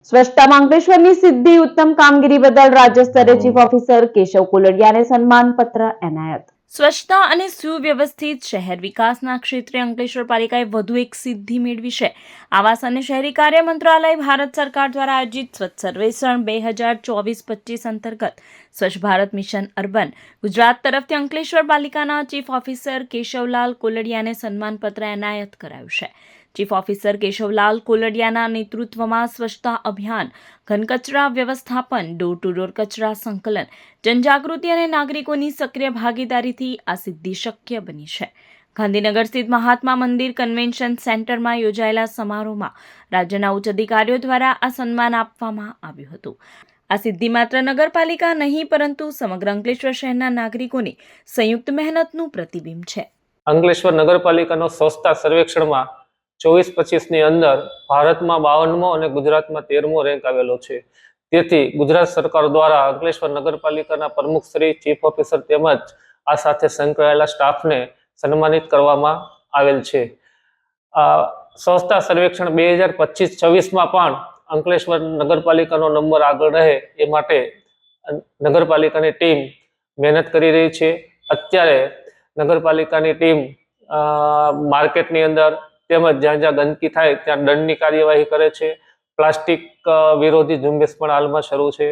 સ્વચ્છતામાં અંકલેશ્વરની સિદ્ધિ ઉત્તમ કામગીરી બદલ રાજ્ય સ્તરે ચીફ ઓફિસર કેશવ કોલડિયાને સન્માનપત્ર એનાયત. સ્વચ્છતા અને સુવ્યવસ્થિત શહેર વિકાસના ક્ષેત્રે અંકલેશ્વર પાલિકાએ વધુ એક સિદ્ધિ મેળવી છે. આવાસ અને શહેરી કાર્ય મંત્રાલય ભારત સરકાર દ્વારા આયોજિત સ્વચ્છ સર્વેક્ષણ 2024-25 અંતર્ગત સ્વચ્છ ભારત મિશન અર્બન ગુજરાત તરફથી અંકલેશ્વર પાલિકાના ચીફ ઓફિસર કેશવલાલ કોલડિયાને સન્માનપત્ર એનાયત કરાયું છે. ચીફ ઓફિસર કેશવલાલ કોલડિયાના નેતૃત્વમાં સ્વચ્છતા અભિયાન, ઘનકચરા વ્યવસ્થાપન, ડોર ટુ ડોર કચરા સંકલન, જનજાગૃતિ અને નાગરિકોની સક્રિય ભાગીદારીથી આ સિદ્ધિ શક્ય બની છે. ગાંધીનગર સ્થિત મહાત્મા મંદિર કન્વેન્શન સેન્ટરમાં યોજાયેલા સમારોહમાં રાજ્યના ઉચ્ચ અધિકારીઓ દ્વારા આ સન્માન આપવામાં આવ્યું હતું. આ સિદ્ધિ માત્ર નગરપાલિકા નહીં પરંતુ સમગ્ર અંકલેશ્વર શહેરના નાગરિકોની સંયુક્ત મહેનતનું પ્રતિબિંબ છે. અંકલેશ્વર નગરપાલિકાનો સ્વચ્છતા સર્વેક્ષણમાં 24-25 ની અંદર ભારતમાં 52મો અને ગુજરાતમાં 13મો રેન્ક આવેલો છે. તેથી ગુજરાત સરકાર દ્વારા અંકલેશ્વર નગરપાલિકાના પ્રમુખ શ્રી, ચીફ ઓફિસર તેમજ આ સાથે સંકળાયેલા સ્ટાફને સન્માનિત કરવામાં આવેલ છે. સ્વચ્છતા સર્વેક્ષણ 2025-26માં પણ અંકલેશ્વર નગરપાલિકાનો નંબર આગળ રહે એ માટે નગરપાલિકાની ટીમ મહેનત કરી રહી છે. અત્યારે નગરપાલિકાની ટીમ માર્કેટની અંદર તેમજ જ્યાં જ્યાં ગંદકી થાય ત્યાં દંડની કાર્યવાહી કરે છે. પ્લાસ્ટિક વિરોધી ઝુંબેશ પણ હાલમાં શરૂ છે.